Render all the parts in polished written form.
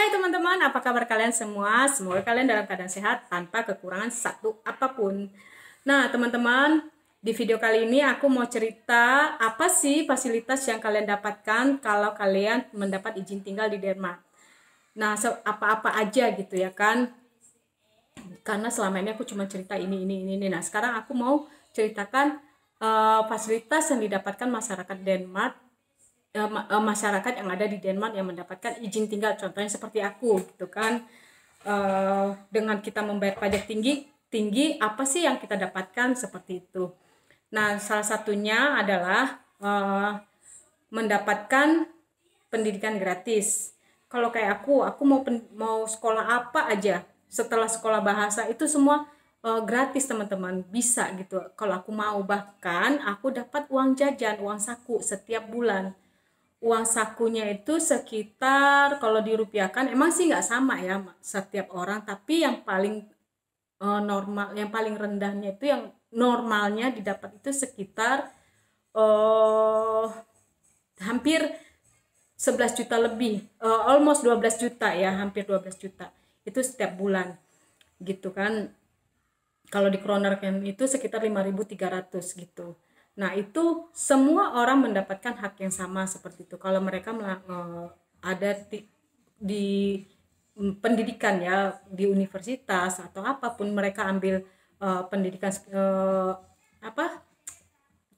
Hai teman-teman, apa kabar kalian semua? Semoga kalian dalam keadaan sehat tanpa kekurangan satu apapun. Nah teman-teman, di video kali ini aku mau cerita apa sih fasilitas yang kalian dapatkan kalau kalian mendapat izin tinggal di Denmark. Nah apa-apa aja gitu ya kan, karena selama ini aku cuma cerita ini. Nah sekarang aku mau ceritakan fasilitas yang didapatkan masyarakat Denmark, masyarakat yang ada di Denmark yang mendapatkan izin tinggal, contohnya seperti aku gitu kan. Dengan kita membayar pajak tinggi apa sih yang kita dapatkan seperti itu. Nah salah satunya adalah mendapatkan pendidikan gratis. Kalau kayak aku mau sekolah apa aja setelah sekolah bahasa itu semua gratis teman-teman, bisa gitu kalau aku mau. Bahkan aku dapat uang jajan, uang saku setiap bulan. Uang sakunya itu sekitar, kalau dirupiahkan emang sih nggak sama ya setiap orang, tapi yang paling normal, yang paling rendahnya itu, yang normalnya didapat itu sekitar hampir 11 juta lebih, almost 12 juta ya, hampir 12 juta itu setiap bulan gitu kan. Kalau di kronerkan itu sekitar 5.300 gitu. Nah itu semua orang mendapatkan hak yang sama seperti itu kalau mereka ada di pendidikan ya, di universitas atau apapun mereka ambil pendidikan apa,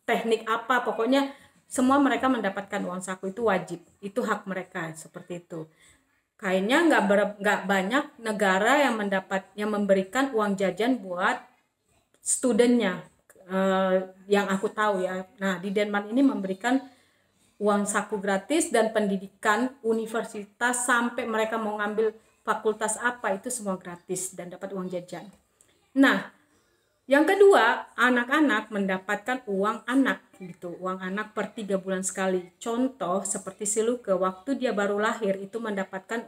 teknik apa, pokoknya semua mereka mendapatkan uang saku, itu wajib, itu hak mereka seperti itu. Kayaknya nggak banyak negara yang memberikan uang jajan buat studentnya, yang aku tahu ya. Nah di Denmark ini memberikan uang saku gratis dan pendidikan universitas sampai mereka mau ngambil fakultas apa itu semua gratis dan dapat uang jajan. Nah yang kedua, anak-anak mendapatkan uang anak gitu, uang anak per 3 bulan sekali. Contoh seperti si Luke, waktu dia baru lahir itu mendapatkan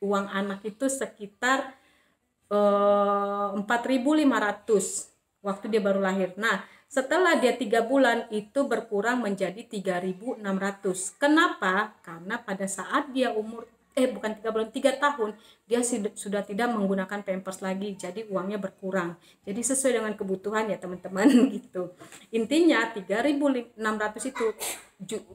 uang anak itu sekitar 4.500 waktu dia baru lahir. Nah setelah dia 3 bulan itu berkurang menjadi 3.600. Kenapa? Karena pada saat dia umur bukan 3 bulan, 3 tahun dia sudah tidak menggunakan pampers lagi, jadi uangnya berkurang. Jadi sesuai dengan kebutuhan ya teman-teman gitu. Intinya 3.600 itu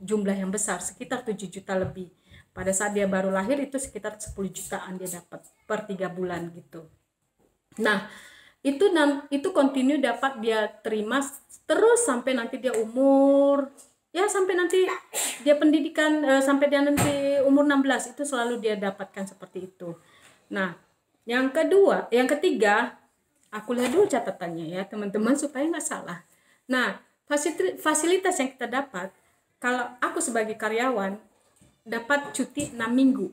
jumlah yang besar, sekitar 7 juta lebih. Pada saat dia baru lahir itu sekitar 10 jutaan dia dapat per 3 bulan gitu. Nah itu continue dapat dia terima terus sampai nanti dia umur, ya sampai nanti dia pendidikan, sampai dia nanti umur 16 itu selalu dia dapatkan seperti itu. Nah yang ketiga aku lihat dulu catatannya ya teman-teman supaya nggak salah. Nah fasilitas yang kita dapat, kalau aku sebagai karyawan dapat cuti 6 minggu.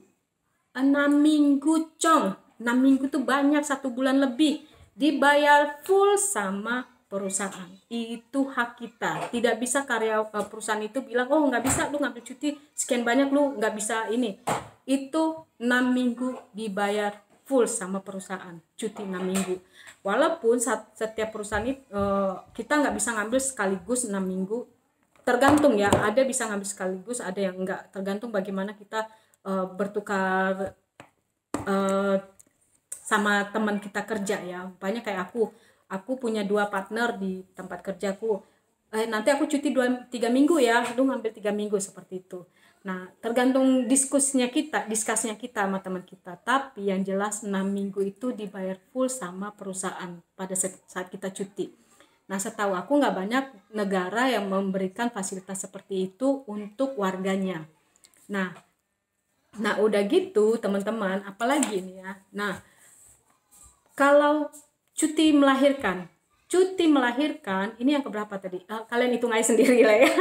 6 minggu cong, 6 minggu tuh banyak, 1 bulan lebih, dibayar full sama perusahaan. Itu hak kita. Tidak bisa perusahaan itu bilang, oh nggak bisa lu ngambil cuti sekian banyak, lu nggak bisa ini. Itu 6 minggu dibayar full sama perusahaan, cuti 6 minggu. Walaupun setiap perusahaan itu kita nggak bisa ngambil sekaligus 6 minggu, tergantung ya, ada bisa ngambil sekaligus, ada yang enggak, tergantung bagaimana kita bertukar sama teman kita kerja ya. Banyak kayak aku punya 2 partner di tempat kerjaku, nanti aku cuti 2-3 minggu ya, lu ngambil 3 minggu seperti itu. Nah tergantung diskusinya kita sama teman kita, tapi yang jelas 6 minggu itu dibayar full sama perusahaan pada saat kita cuti. Nah setahu aku nggak banyak negara yang memberikan fasilitas seperti itu untuk warganya. Nah udah gitu teman-teman, apalagi ini ya. Nah kalau cuti melahirkan ini yang keberapa tadi? Kalian hitung aja sendiri lah ya.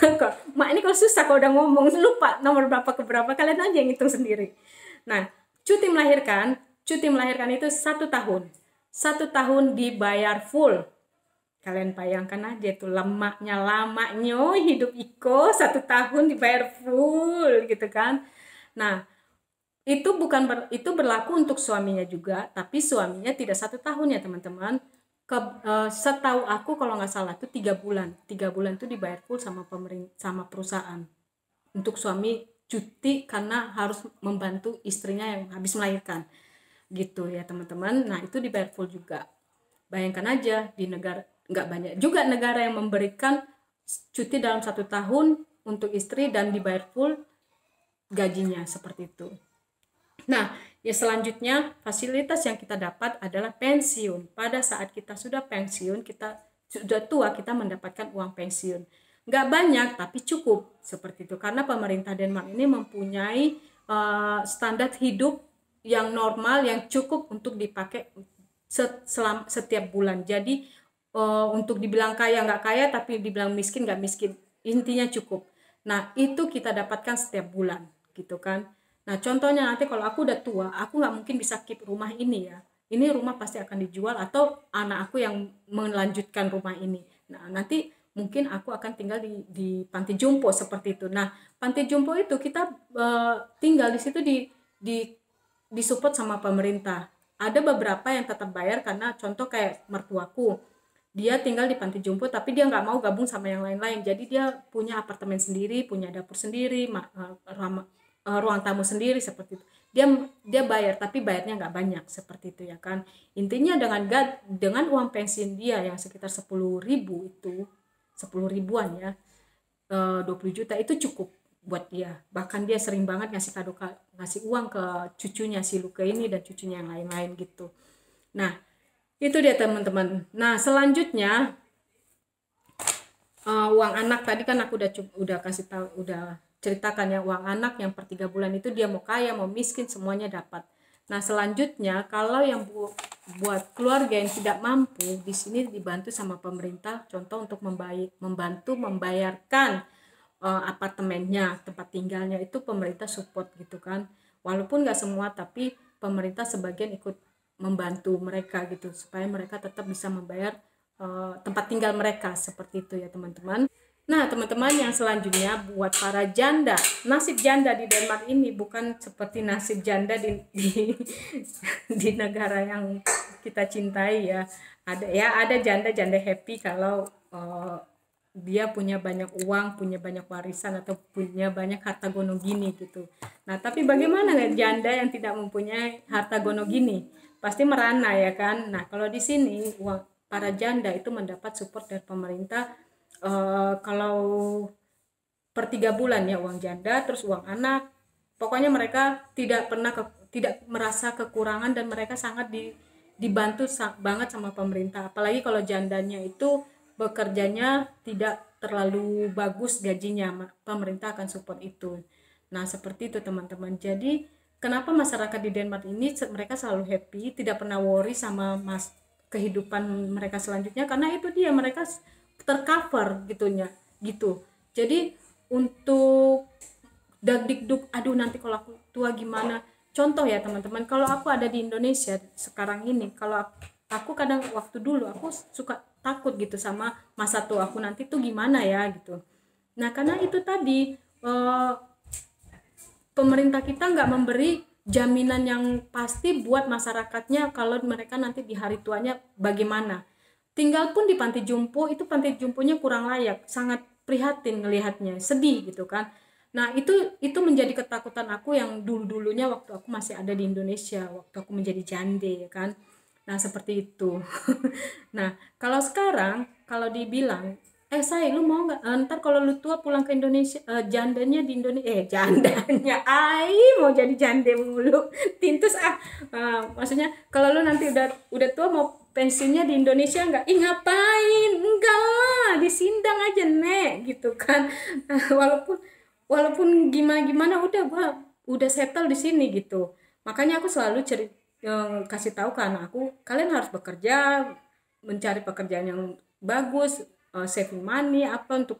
Kok mak ini kalau susah kalau udah ngomong lupa nomor berapa keberapa, kalian aja yang hitung sendiri. Nah cuti melahirkan itu 1 tahun dibayar full. Kalian bayangkan aja tuh lamanya hidup Iko 1 tahun dibayar full gitu kan. Nah itu berlaku untuk suaminya juga, tapi suaminya tidak 1 tahun ya teman-teman. Setahu aku kalau nggak salah tuh 3 bulan itu dibayar full sama perusahaan untuk suami cuti karena harus membantu istrinya yang habis melahirkan gitu ya teman-teman. Nah itu dibayar full juga. Bayangkan aja di negara, nggak banyak juga negara yang memberikan cuti dalam 1 tahun untuk istri dan dibayar full gajinya seperti itu. Nah, ya selanjutnya fasilitas yang kita dapat adalah pensiun. Pada saat kita sudah pensiun, kita sudah tua, kita mendapatkan uang pensiun. Nggak banyak, tapi cukup seperti itu. Karena pemerintah Denmark ini mempunyai standar hidup yang normal, yang cukup untuk dipakai setiap bulan. Jadi untuk dibilang kaya nggak kaya, tapi dibilang miskin nggak miskin. Intinya cukup. Nah, itu kita dapatkan setiap bulan, gitu kan. Nah, contohnya nanti kalau aku udah tua, aku nggak mungkin bisa keep rumah ini ya. Ini rumah pasti akan dijual atau anak aku yang melanjutkan rumah ini. Nah, nanti mungkin aku akan tinggal di panti jompo seperti itu. Nah, panti jompo itu kita tinggal di situ disupport sama pemerintah. Ada beberapa yang tetap bayar karena contoh kayak mertuaku. Dia tinggal di panti jompo tapi dia nggak mau gabung sama yang lain-lain. Jadi dia punya apartemen sendiri, punya dapur sendiri, ruang tamu sendiri seperti itu. Dia bayar tapi bayarnya nggak banyak seperti itu ya kan. Intinya dengan uang pensiun dia yang sekitar 10.000 itu 10 ribuan ya, 20 juta itu cukup buat dia. Bahkan dia sering banget ngasih uang ke cucunya si Luke ini dan cucunya yang lain-lain gitu. Nah itu dia teman-teman. Nah selanjutnya uang anak tadi kan aku udah kasih tahu, udah ceritakan ya, uang anak yang per 3 bulan itu dia mau kaya mau miskin semuanya dapat. Nah selanjutnya kalau yang buat keluarga yang tidak mampu, di sini dibantu sama pemerintah, contoh untuk membantu membayarkan apartemennya, tempat tinggalnya itu pemerintah support gitu kan. Walaupun nggak semua tapi pemerintah sebagian ikut membantu mereka gitu supaya mereka tetap bisa membayar tempat tinggal mereka seperti itu ya teman-teman. Nah teman-teman yang selanjutnya buat para janda, nasib janda di Denmark ini bukan seperti nasib janda di negara yang kita cintai ya. Ada janda happy kalau dia punya banyak uang, punya banyak warisan atau punya banyak harta gono gini gitu. Nah tapi bagaimana janda yang tidak mempunyai harta gono gini? Pasti merana ya kan. Nah kalau di sini para janda itu mendapat support dari pemerintah. Kalau per 3 bulan ya uang janda, terus uang anak, pokoknya mereka tidak merasa kekurangan dan mereka sangat dibantu banget sama pemerintah. Apalagi kalau jandanya itu bekerjanya tidak terlalu bagus gajinya, pemerintah akan support itu. Nah seperti itu teman-teman. Jadi kenapa masyarakat di Denmark ini mereka selalu happy, tidak pernah worry sama kehidupan mereka selanjutnya, karena itu dia mereka tercover gitu. Jadi untuk dagdikduk aduh nanti kalau aku tua gimana, contoh ya teman-teman, kalau aku ada di Indonesia sekarang ini, kalau aku kadang waktu dulu aku suka takut gitu sama masa tua aku nanti tuh gimana ya gitu. Nah karena itu tadi pemerintah kita nggak memberi jaminan yang pasti buat masyarakatnya kalau mereka nanti di hari tuanya bagaimana. Tinggal pun di panti jompo itu, panti jomponya kurang layak, sangat prihatin ngelihatnya, sedih gitu kan. Nah itu menjadi ketakutan aku yang dulunya waktu aku masih ada di Indonesia, waktu aku menjadi jande ya kan. Nah seperti itu. Nah kalau sekarang kalau dibilang say lu mau nggak ntar kalau lu tua pulang ke Indonesia, jandanya di Indonesia jandanya mau jadi jande mulu tintus maksudnya kalau lu nanti udah tua mau pensiunnya di Indonesia nggak? Ngapain? Enggak lah, di Sindang aja nek gitu kan. Walaupun gimana gua udah settle di sini gitu. Makanya aku selalu kasih tahu ke anak aku, kalian harus bekerja, mencari pekerjaan yang bagus, saving money apa untuk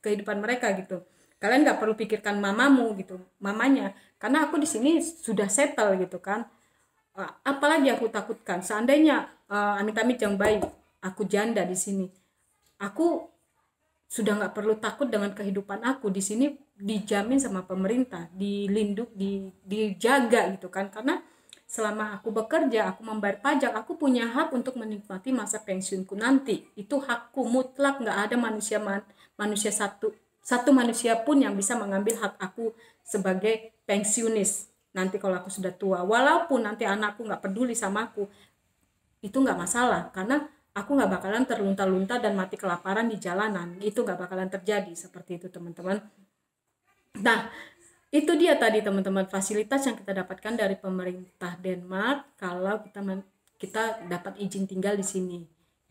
kehidupan mereka gitu. Kalian nggak perlu pikirkan mamanya, karena aku di sini sudah settle gitu kan. Apalagi aku takutkan seandainya amit-amit yang baik aku janda di sini, aku sudah nggak perlu takut dengan kehidupan aku di sini, dijamin sama pemerintah, dijaga gitu kan. Karena selama aku bekerja, aku membayar pajak, aku punya hak untuk menikmati masa pensiunku nanti. Itu hakku mutlak, nggak ada manusia satu manusia pun yang bisa mengambil hak aku sebagai pensiunis nanti kalau aku sudah tua. Walaupun nanti anakku nggak peduli sama aku, itu nggak masalah, karena aku nggak bakalan terlunta-lunta dan mati kelaparan di jalanan. Itu nggak bakalan terjadi seperti itu, teman-teman. Nah, itu dia tadi teman-teman, fasilitas yang kita dapatkan dari pemerintah Denmark kalau kita dapat izin tinggal di sini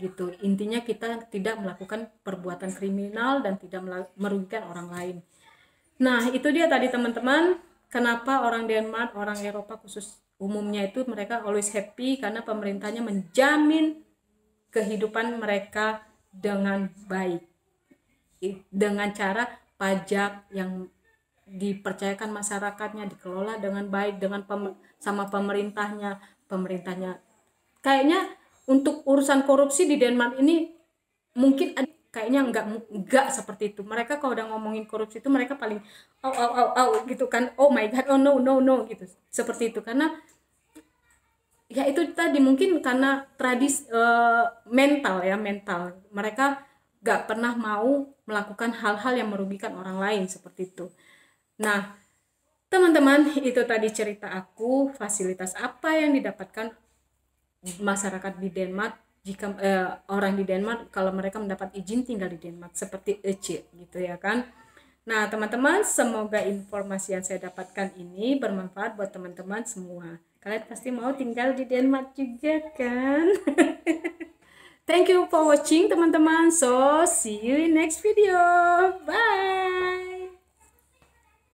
gitu. Intinya kita tidak melakukan perbuatan kriminal dan tidak merugikan orang lain. Nah, itu dia tadi teman-teman, kenapa orang Denmark, orang Eropa khusus umumnya itu mereka always happy, karena pemerintahnya menjamin kehidupan mereka dengan baik, dengan cara pajak yang dipercayakan masyarakatnya dikelola dengan baik, dengan sama pemerintahnya kayaknya untuk urusan korupsi di Denmark ini mungkin kayaknya enggak seperti itu. Mereka kalau udah ngomongin korupsi itu mereka paling gitu kan, oh my god, oh no gitu, seperti itu. Karena ya itu tadi mungkin karena tradisi mental mereka gak pernah mau melakukan hal-hal yang merugikan orang lain seperti itu. Nah, teman-teman, itu tadi cerita aku, fasilitas apa yang didapatkan masyarakat di Denmark jika orang di Denmark kalau mereka mendapat izin tinggal di Denmark seperti Ece gitu ya kan. Nah, teman-teman, semoga informasi yang saya dapatkan ini bermanfaat buat teman-teman semua. Kalian pasti mau tinggal di Denmark juga kan? Thank you for watching teman-teman. So, see you in next video. Bye.